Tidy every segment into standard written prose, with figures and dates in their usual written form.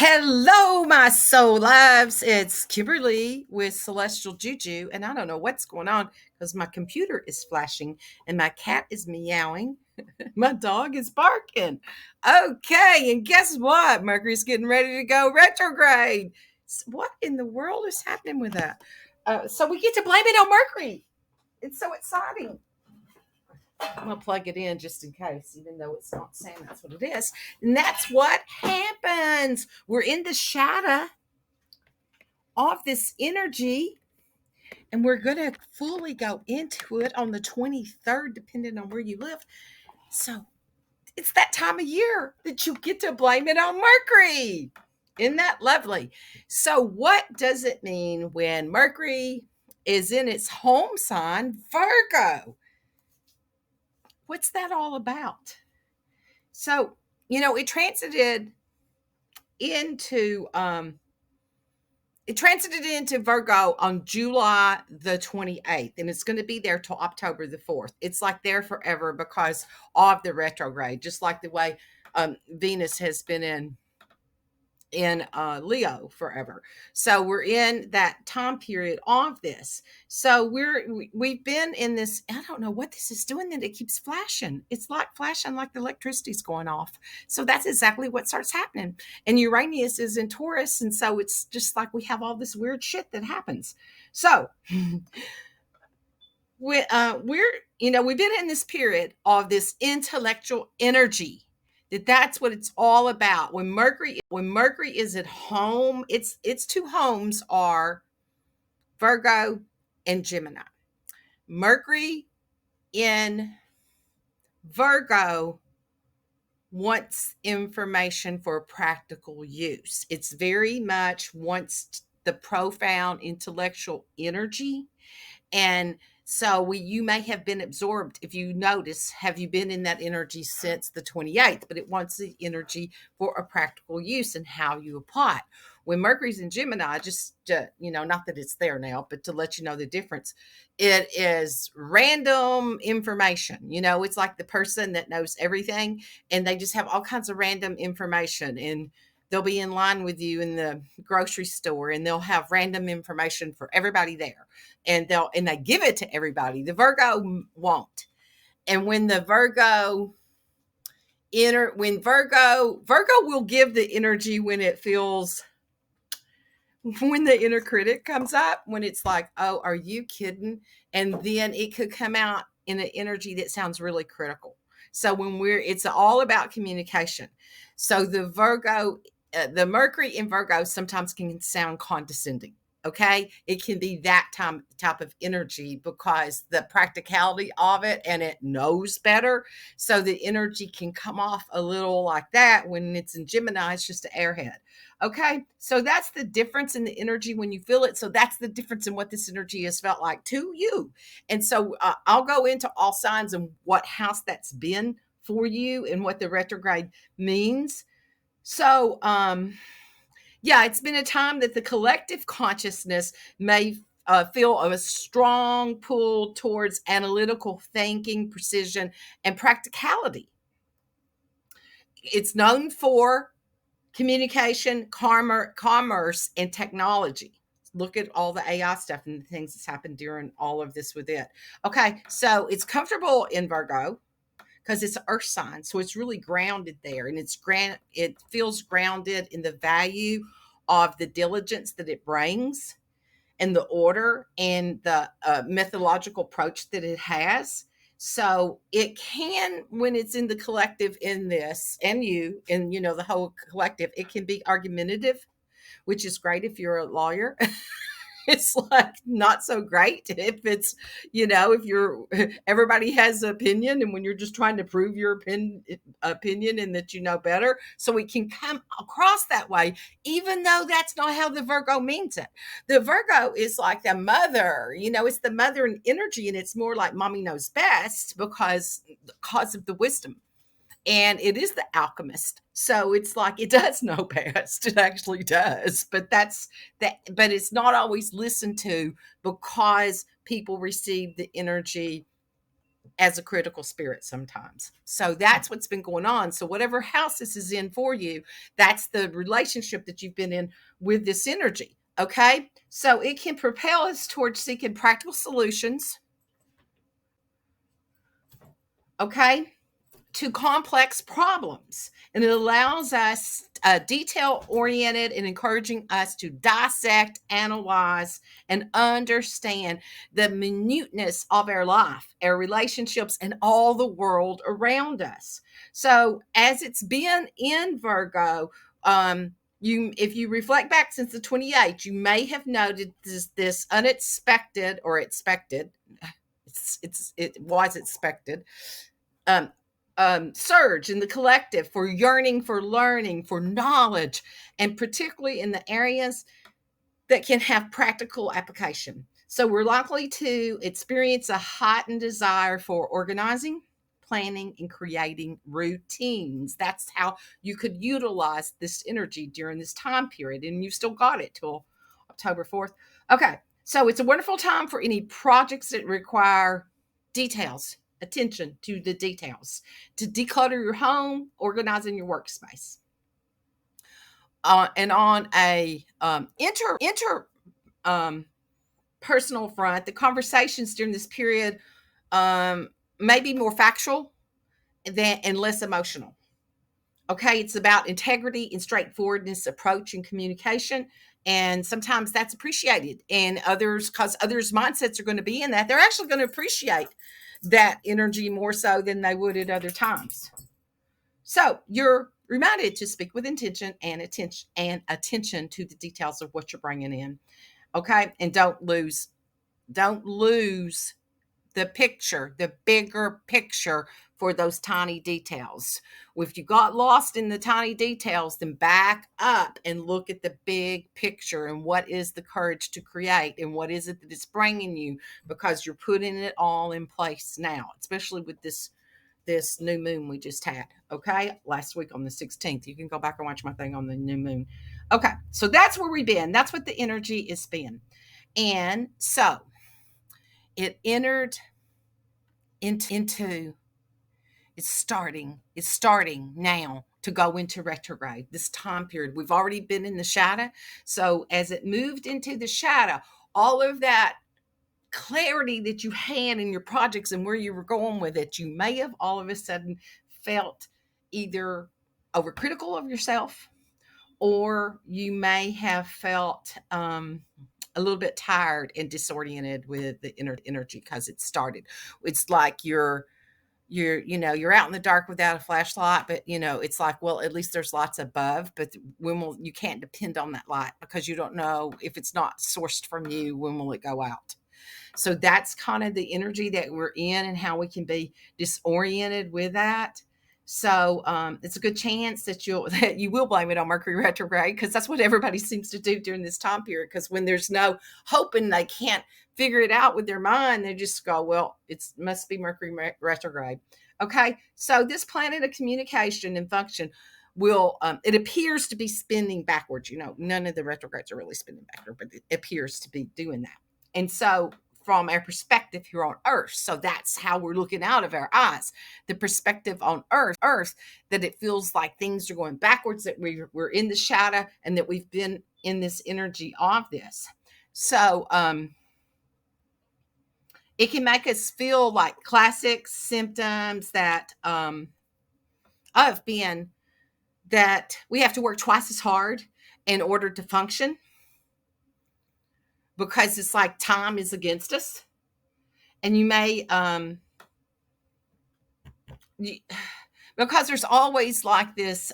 Hello, my soul lives. It's Kimberly with Celestial Juju, and I don't know what's going on because my computer is flashing and my cat is meowing. My dog is barking. Okay, and guess what? Mercury's getting ready to go retrograde. What in the world is happening with that? So we get to blame it on Mercury. It's so exciting. I'm gonna plug it in just in case, even though it's not saying that's what it is. And that's what happens. We're in the shadow of this energy, and we're gonna fully go into it on the 23rd, depending on where you live. So it's that time of year that you get to blame it on Mercury. Isn't that lovely? So, what does it mean when Mercury is in its home sign, Virgo? What's that all about? So, it transited into Virgo on July the 28th, and it's going to be there till October the 4th. It's like there forever because of the retrograde, just like the way Venus has been in Leo forever. So we're in that time period of this. So we've been in this. I don't know what this is doing that it keeps flashing. It's like flashing like the electricity's going off. So that's exactly what starts happening. And Uranus is in Taurus, and so it's just like we have all this weird shit that happens. So we've been in this period of this intellectual energy that's what it's all about. When Mercury is at home, its two homes are Virgo and Gemini. Mercury in Virgo wants information for practical use. It's very much wants the profound intellectual energy. And so you may have been absorbed. If you notice, have you been in that energy since the 28th? But it wants the energy for a practical use and how you apply it. When Mercury's in Gemini, just not that it's there now, but to let you know the difference, it is random information. It's like the person that knows everything, and they just have all kinds of random information, and they'll be in line with you in the grocery store, and they'll have random information for everybody there, and they give it to everybody. The Virgo won't. And when the Virgo Virgo will give the energy when it feels, when the inner critic comes up, when it's like, oh, are you kidding? And then it could come out in an energy that sounds really critical. So it's all about communication. So the Mercury in Virgo sometimes can sound condescending. Okay, it can be that type of energy because the practicality of it, and it knows better. So the energy can come off a little like that. When it's in Gemini, it's just an airhead. Okay, so that's the difference in the energy when you feel it. So that's the difference in what this energy has felt like to you. And so I'll go into all signs and what house that's been for you and what the retrograde means. So, it's been a time that the collective consciousness may feel a strong pull towards analytical thinking, precision, and practicality. It's known for communication, commerce, and technology. Look at all the AI stuff and the things that's happened during all of this with it. Okay, so it's comfortable in Virgo because it's an earth sign, so it's really grounded there, and it feels grounded in the value of the diligence that it brings, and the order and the methodological approach that it has. So it can, when it's in the collective, in this and you and the whole collective, it can be argumentative, which is great if you're a lawyer. It's like not so great if it's, if you're, everybody has an opinion, and when you're just trying to prove your opinion and that you know better. So it can come across that way, even though that's not how the Virgo means it. The Virgo is like the mother, it's the mother in energy, and it's more like mommy knows best because of the wisdom. And it is the alchemist. So it's like it does know best. It actually does. But but it's not always listened to because people receive the energy as a critical spirit sometimes. So that's what's been going on. So whatever house this is in for you, that's the relationship that you've been in with this energy. Okay. So it can propel us towards seeking practical solutions. Okay, to complex problems. And it allows us detail oriented and encouraging us to dissect, analyze, and understand the minuteness of our life, our relationships, and all the world around us. So, as it's been in Virgo, if you reflect back since the 28th, you may have noted this unexpected or expected. It was expected um, surge in the collective for yearning for learning, for knowledge, and particularly in the areas that can have practical application. So we're likely to experience a heightened desire for organizing, planning, and creating routines. That's how you could utilize this energy during this time period. And you still got it till October 4th. Okay. So it's a wonderful time for any projects that require details, attention to the details, to declutter your home, organizing your workspace. And on a inter um, personal front, the conversations during this period um, may be more factual and less emotional. Okay, it's about integrity and straightforwardness, approach, and communication. And sometimes that's appreciated. And others' mindsets are going to be in that. They're actually going to appreciate that energy more so than they would at other times. So you're reminded to speak with intention and attention to the details of what you're bringing in. Okay, and don't lose the picture, the bigger picture for those tiny details. If you got lost in the tiny details, then back up and look at the big picture and what is the courage to create and what is it that it's bringing you, because you're putting it all in place now, especially with this new moon we just had. Okay, last week on the 16th. You can go back and watch my thing on the new moon. Okay, so that's where we've been. That's what the energy has been. And so it entered into it's starting now to go into retrograde. This time period, we've already been in the shadow. So as it moved into the shadow, all of that clarity that you had in your projects and where you were going with it, you may have all of a sudden felt either overcritical of yourself, or you may have felt a little bit tired and disoriented with the energy because it started. It's like you're out in the dark without a flashlight, but it's like, well, at least there's lights above, but you can't depend on that light because you don't know if it's not sourced from you, when will it go out. So that's kind of the energy that we're in and how we can be disoriented with that. So it's a good chance that you will blame it on Mercury retrograde, because that's what everybody seems to do during this time period. Because when there's no hope and they can't figure it out with their mind, they just go, well, it must be Mercury retrograde. Okay, so this planet of communication and function will it appears to be spinning backwards. None of the retrogrades are really spinning backward, but it appears to be doing that. And so from our perspective here on Earth, so that's how we're looking out of our eyes, the perspective on Earth, that it feels like things are going backwards, that we're in the shadow, and that we've been in this energy of this. So it can make us feel like classic symptoms that of being that we have to work twice as hard in order to function, because it's like time is against us. And you may because there's always like this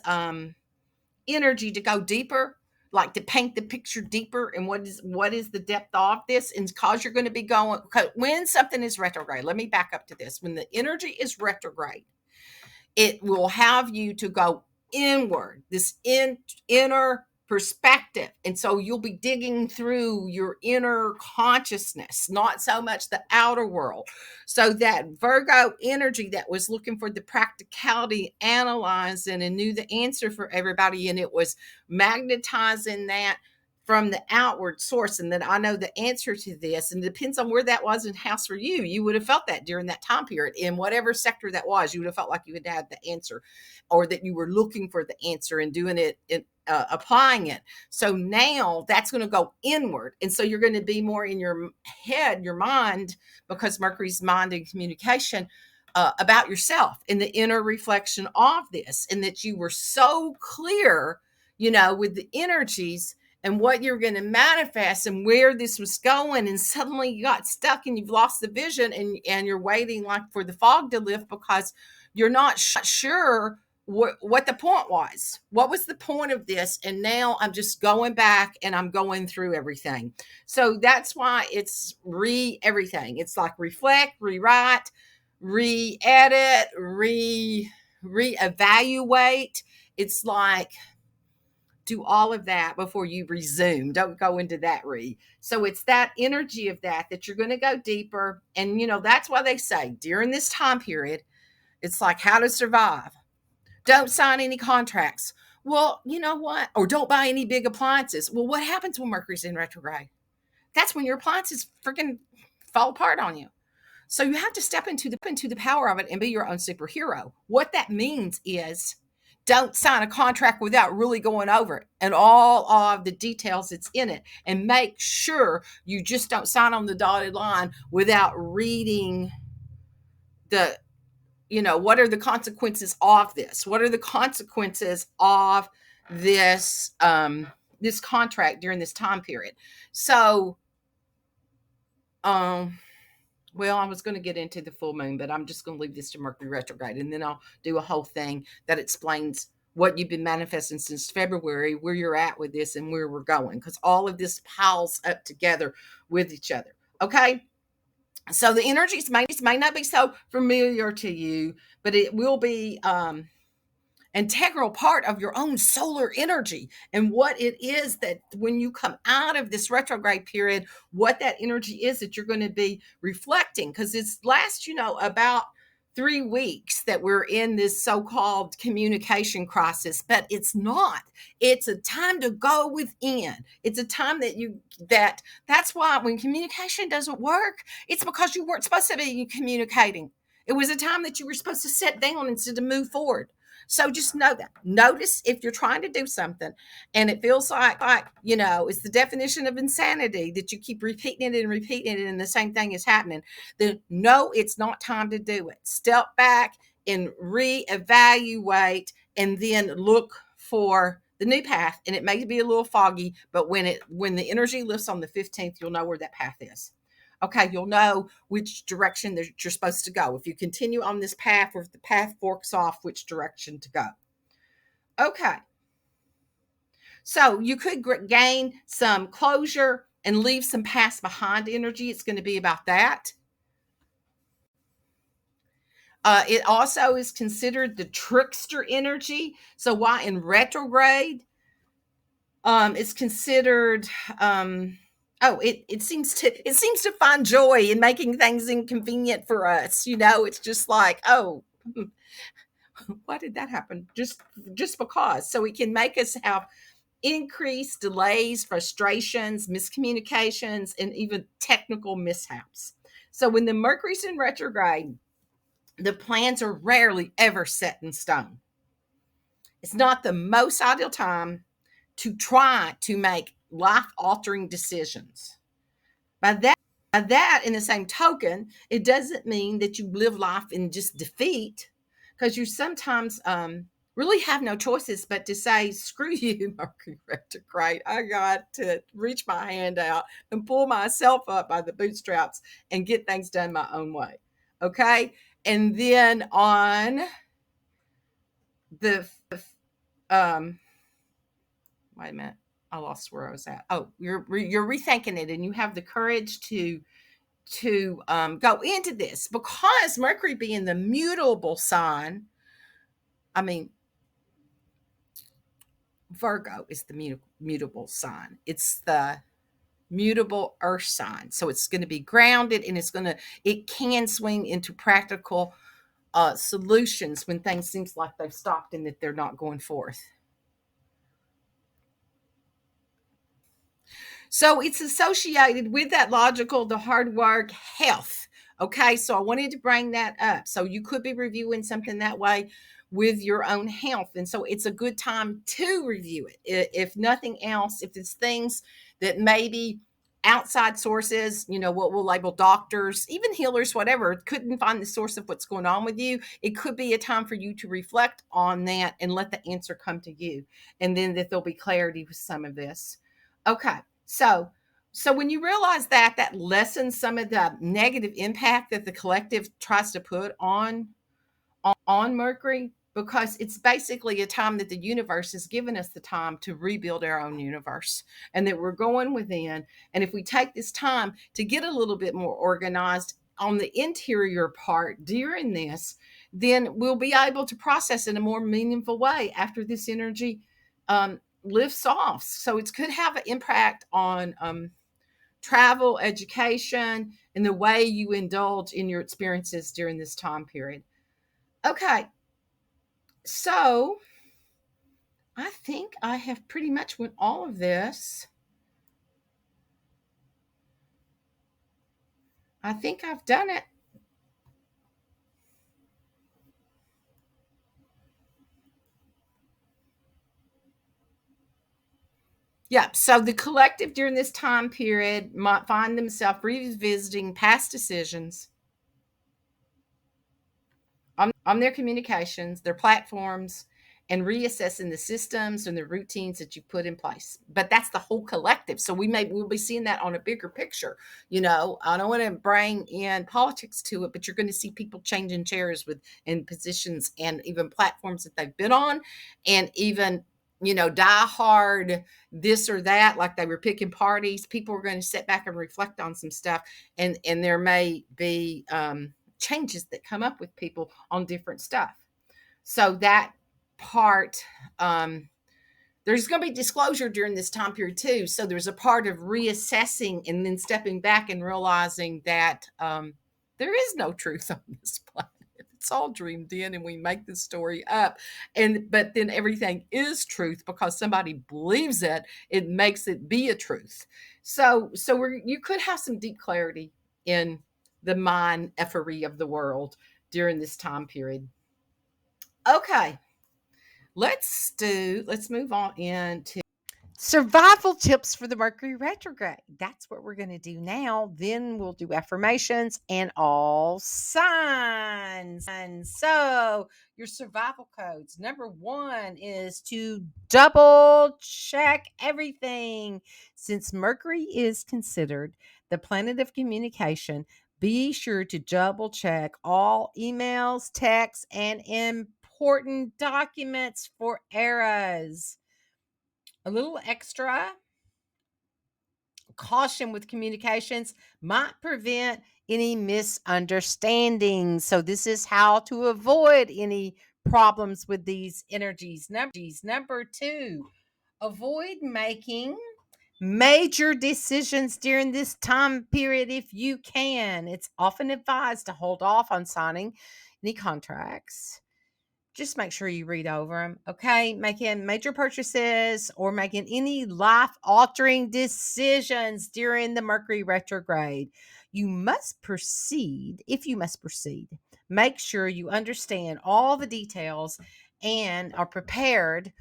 energy to go deeper, like to paint the picture deeper, and what is the depth of this. And because you're going to be going, when something is retrograde, let me back up to this. When the energy is retrograde, it will have you to go inward, this inner perspective. And so you'll be digging through your inner consciousness, not so much the outer world. So that Virgo energy that was looking for the practicality, analyzing and knew the answer for everybody, and it was magnetizing that from the outward source, and that I know the answer to this, and it depends on where that was in house for you. You would have felt that during that time period in whatever sector that was. You would have felt like you had had the answer, or that you were looking for the answer and doing it in applying it. So now that's going to go inward, and so you're going to be more in your head, your mind, because Mercury's mind and communication, about yourself in the inner reflection of this, and that you were so clear, with the energies and what you're going to manifest and where this was going, and suddenly you got stuck and you've lost the vision, and you're waiting like for the fog to lift because you're not sure what the point was. What was the point of this? And now I'm just going back and I'm going through everything. So that's why it's everything. It's like reflect, rewrite, re-edit, reevaluate. It's like do all of that before you resume. Don't go into that So it's that energy of that you're going to go deeper. And that's why they say during this time period, it's like how to survive. Don't sign any contracts. Well, you know what? Or don't buy any big appliances. Well, what happens when Mercury's in retrograde? That's when your appliances freaking fall apart on you. So you have to step into the power of it and be your own superhero. What that means is don't sign a contract without really going over it and all of the details that's in it. And make sure you just don't sign on the dotted line without reading the what are the consequences of this? What are the consequences of this this contract during this time period? So, well, I was going to get into the full moon, but I'm just going to leave this to Mercury retrograde, and then I'll do a whole thing that explains what you've been manifesting since February, where you're at with this, and where we're going, because all of this piles up together with each other. Okay. So the energies may not be so familiar to you, but it will be integral part of your own solar energy, and what it is that when you come out of this retrograde period, what that energy is that you're going to be reflecting, because it's last, about 3 weeks that we're in this so-called communication crisis, but it's not. It's a time to go within. It's a time that's why when communication doesn't work, it's because you weren't supposed to be communicating. It was a time that you were supposed to sit down instead of move forward. So just know that. Notice if you're trying to do something and it feels like it's the definition of insanity that you keep repeating it and the same thing is happening, then no, it's not time to do it. Step back and reevaluate, and then look for the new path. And it may be a little foggy, but when the energy lifts on the 15th, you'll know where that path is. Okay, you'll know which direction that you're supposed to go. If you continue on this path, or if the path forks off, which direction to go. Okay. So you could gain some closure and leave some past behind energy. It's going to be about that. It also is considered the trickster energy. So while in retrograde, it's considered it seems to find joy in making things inconvenient for us. It's just like, oh, why did that happen? Just because. So it can make us have increased delays, frustrations, miscommunications, and even technical mishaps. So when the Mercury's in retrograde, the plans are rarely ever set in stone. It's not the most ideal time to try to make life-altering decisions. By that, in the same token, it doesn't mean that you live life in just defeat, because you sometimes really have no choices but to say, screw you, Mercury retrograde. I got to reach my hand out and pull myself up by the bootstraps and get things done my own way. Okay? And then on the wait a minute, I lost where I was at. Oh, you're rethinking it, and you have the courage to go into this, because Mercury being the mutable sign, I mean, Virgo is the mutable sign. It's the mutable earth sign. So it's going to be grounded, and it can swing into practical solutions when things seems like they've stopped and that they're not going forth. So it's associated with that logical, the hard work, health. Okay, so I wanted to bring that up. So you could be reviewing something that way with your own health. And so it's a good time to review it. If nothing else, if it's things that maybe outside sources, what we'll label doctors, even healers, whatever, couldn't find the source of what's going on with you, it could be a time for you to reflect on that and let the answer come to you. And then that there'll be clarity with some of this. Okay. So when you realize that, that lessens some of the negative impact that the collective tries to put on Mercury, because it's basically a time that the universe has given us the time to rebuild our own universe, and that we're going within. And if we take this time to get a little bit more organized on the interior part during this, then we'll be able to process in a more meaningful way after this energy lifts off. So it could have an impact on travel, education, and the way you indulge in your experiences during this time period. Okay, so I think I have pretty much went all of this. I think I've done it. Yeah, so the collective during this time period might find themselves revisiting past decisions on their communications, their platforms, and reassessing the systems and the routines that you put in place. But that's the whole collective. So we'll be seeing that on a bigger picture. I don't want to bring in politics to it, but you're going to see people changing chairs with in positions and even platforms that they've been on, and even die hard this or that, like they were picking parties. People are going to sit back and reflect on some stuff, and there may be changes that come up with people on different stuff. So that part, there's going to be disclosure during this time period too. So there's a part of reassessing and then stepping back and realizing that there is no truth on this planet. It's all dreamed in, and we make this story up. But then everything is truth because somebody believes it. It makes it be a truth. So you could have some deep clarity in the mind effery of the world during this time period. Okay, let's move on into survival tips for the Mercury retrograde. That's what we're going to do now. Then we'll do affirmations and all signs. And so, your survival codes. Number 1 is to double check everything. Since Mercury is considered the planet of communication, be sure to double check all emails, texts, and important documents for errors. A little extra caution with communications might prevent any misunderstandings. So, this is how to avoid any problems with these energies. Number 2, avoid making major decisions during this time period if you can. It's often advised to hold off on signing any contracts. Just make sure you read over them. Okay. Making major purchases or making any life altering decisions during the Mercury retrograde. If you must proceed, make sure you understand all the details and are prepared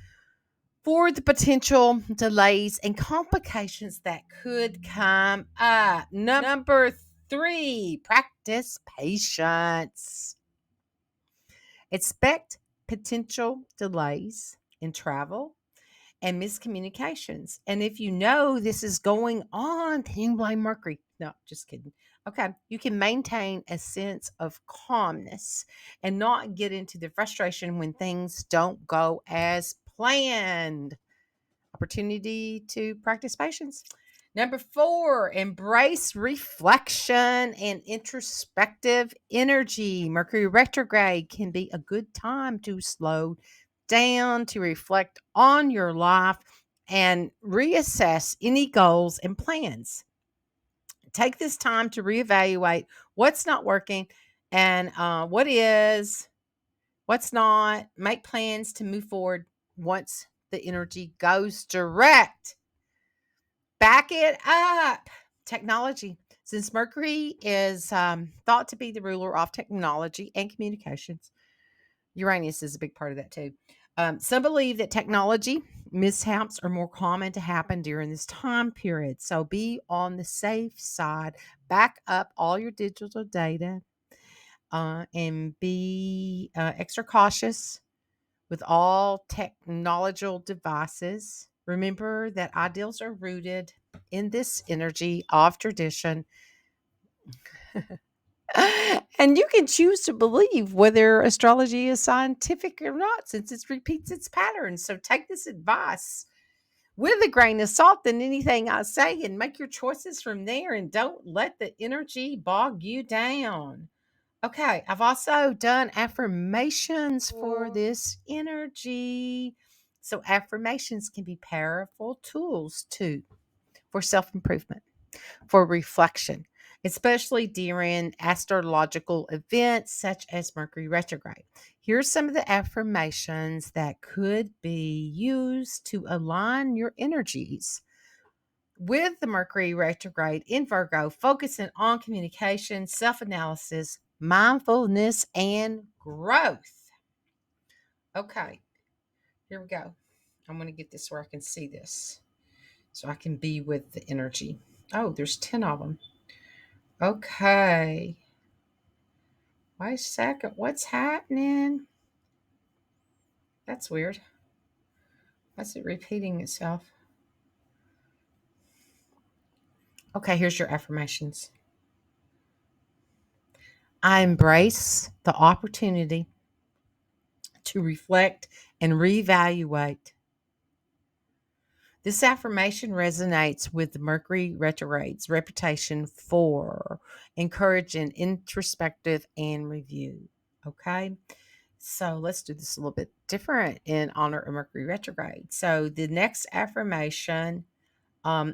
for the potential delays and complications that could come up. Number 3, practice patience. Expect potential delays in travel and miscommunications. And if you know this is going on, then you blame Mercury. No, just kidding. Okay. You can maintain a sense of calmness and not get into the frustration when things don't go as planned. Opportunity to practice patience. Number 4, embrace reflection and introspective energy. Mercury retrograde can be a good time to slow down, to reflect on your life, and reassess any goals and plans. Take this time to reevaluate what's not working and what's not. Make plans to move forward once the energy goes direct. Back it up. Technology. Since Mercury is thought to be the ruler of technology and communications, Uranus is a big part of that too. Some believe that technology mishaps are more common to happen during this time period. So be on the safe side. Back up all your digital data and be extra cautious with all technological devices. Remember that ideals are rooted in this energy of tradition. And you can choose to believe whether astrology is scientific or not, since it repeats its patterns. So take this advice with a grain of salt than anything I say and make your choices from there, and don't let the energy bog you down. Okay, I've also done affirmations for this energy. So affirmations can be powerful tools too for self-improvement, for reflection, especially during astrological events such as Mercury retrograde. Here's some of the affirmations that could be used to align your energies with the Mercury retrograde in Virgo, focusing on communication, self analysis, mindfulness, and growth. Okay, here we go. I'm going to get this where I can see this so I can be with the energy. Oh, there's 10 of them. Okay. Wait a second. What's happening? That's weird. Why's it repeating itself? Okay, here's your affirmations. I embrace the opportunity to reflect and reevaluate. This affirmation resonates with the Mercury retrograde's reputation for encouraging introspective and review. Okay. So let's do this a little bit different in honor of Mercury retrograde. So the next affirmation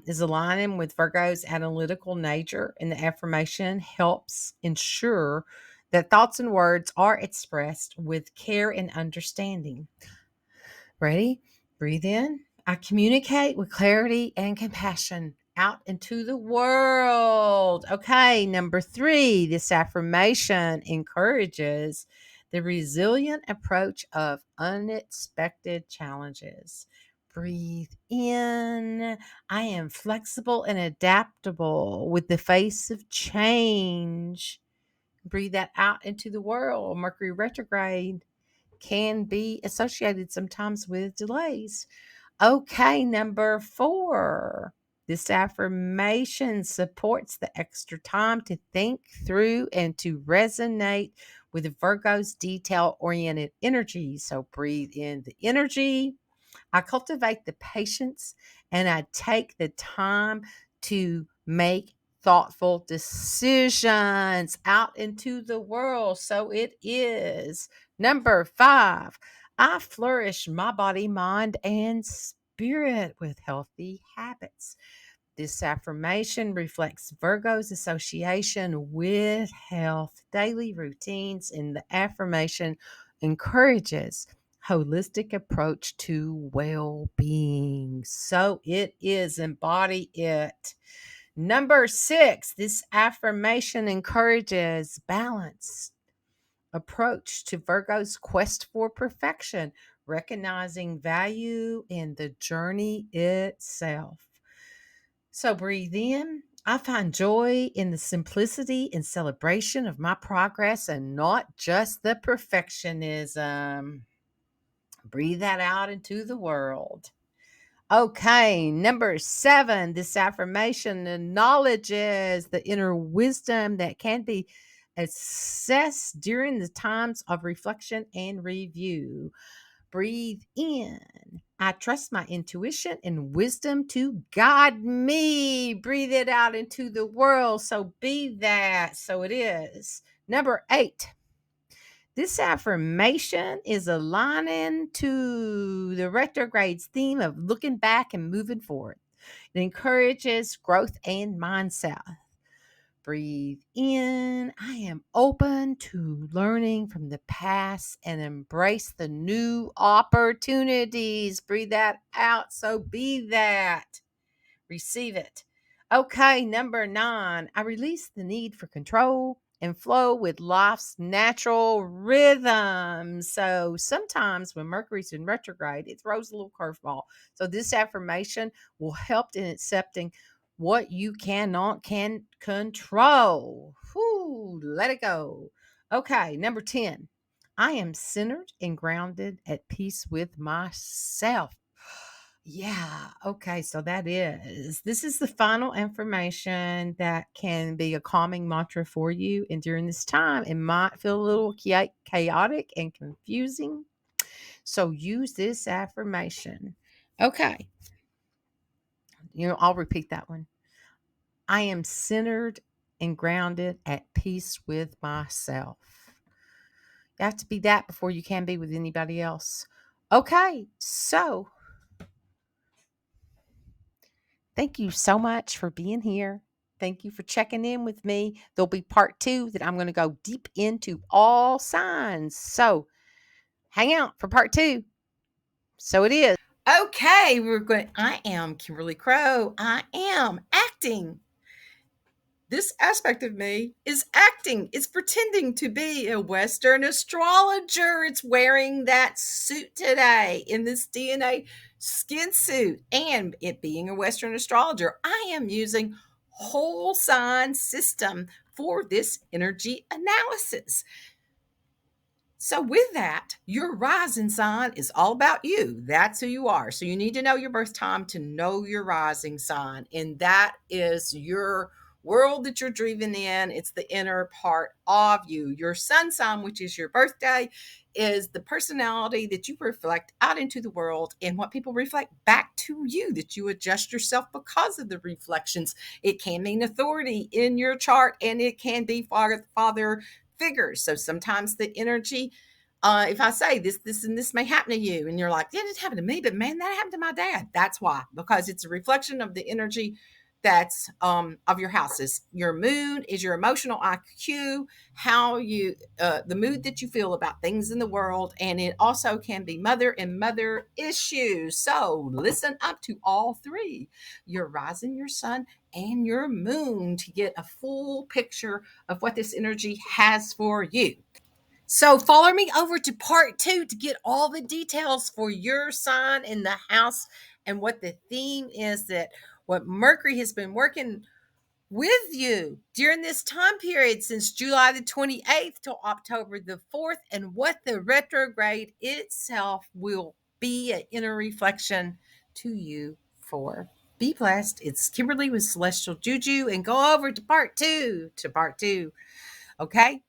is aligning with Virgo's analytical nature, and the affirmation helps ensure that thoughts and words are expressed with care and understanding. Ready? Breathe in. I communicate with clarity and compassion out into the world. Okay, number 3, this affirmation encourages the resilient approach of unexpected challenges. Breathe in. I am flexible and adaptable with the face of change. Breathe that out into the world. Mercury retrograde can be associated sometimes with delays. Okay, number 4. This affirmation supports the extra time to think through and to resonate with Virgo's detail oriented energy. So breathe in the energy. I cultivate the patience and I take the time to make thoughtful decisions out into the world. So it is. Number 5, I flourish my body, mind, and spirit with healthy habits. This affirmation reflects Virgo's association with health, daily routines, and the affirmation encourages holistic approach to well-being. So it is, embody it. Number 6, this affirmation encourages balance approach to Virgo's quest for perfection, recognizing value in the journey itself. So breathe in. I find joy in the simplicity and celebration of my progress and not just the perfectionism. Breathe that out into the world. Okay, number 7, this affirmation acknowledges the inner wisdom that can be assessed during the times of reflection and review. Breathe in. I trust my intuition and wisdom to guide me. Breathe it out into the world. So be that. So it is. Number 8. This affirmation is aligning to the retrograde's theme of looking back and moving forward. It encourages growth and mindset. Breathe in. I am open to learning from the past and embrace the new opportunities. Breathe that out. So be that. Receive it. Okay, number 9. I release the need for control and flow with life's natural rhythm. So sometimes when Mercury's in retrograde, it throws a little curveball. So this affirmation will help in accepting what you can control. Whew, let it go. Okay, number 10. I am centered and grounded at peace with myself. Yeah. Okay. So this is the final information that can be a calming mantra for you. And during this time, it might feel a little chaotic and confusing. So use this affirmation. Okay. I'll repeat that one. I am centered and grounded at peace with myself. You have to be that before you can be with anybody else. Okay. So thank you so much for being here. Thank you for checking in with me. There'll be part 2 that I'm going to go deep into all signs. So hang out for part 2. So it is. Okay, I am Kimberly Crow. I am acting. This aspect of me is acting. It's pretending to be a Western astrologer. It's wearing that suit today in this DNA skin suit. And it being a Western astrologer, I am using whole sign system for this energy analysis. So with that, your rising sign is all about you. That's who you are. So you need to know your birth time to know your rising sign. And that is your world that you're driven in. It's the inner part of you. Your sun sign, which is your birthday, is the personality that you reflect out into the world and what people reflect back to you, that you adjust yourself because of the reflections. It can mean authority in your chart, and it can be father figures. So sometimes the energy, if I say this, and this may happen to you, and you're like, yeah, it happened to me, but man, that happened to my dad. That's why, because it's a reflection of the energy that's of your houses. Your moon is your emotional IQ, how you, the mood that you feel about things in the world, and it also can be mother and mother issues. So listen up to all 3, your rising, your sun, and your moon, to get a full picture of what this energy has for you. So follow me over to part 2 to get all the details for your sign in the house and what the theme is, that what Mercury has been working with you during this time period since July the 28th till October the 4th, and what the retrograde itself will be an inner reflection to you for. Be blessed. It's Kimberly with Celestial Juju, and go over to part 2. Okay?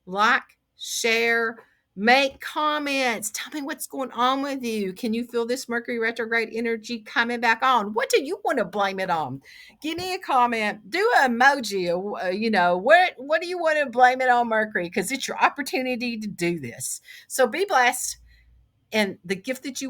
Like, share, make comments. Tell me what's going on with you. Can you feel this Mercury retrograde energy coming back on? What do you want to blame it on? Give me a comment. Do an emoji. What do you want to blame it on, Mercury? Because it's your opportunity to do this. So be blessed. And the gift that you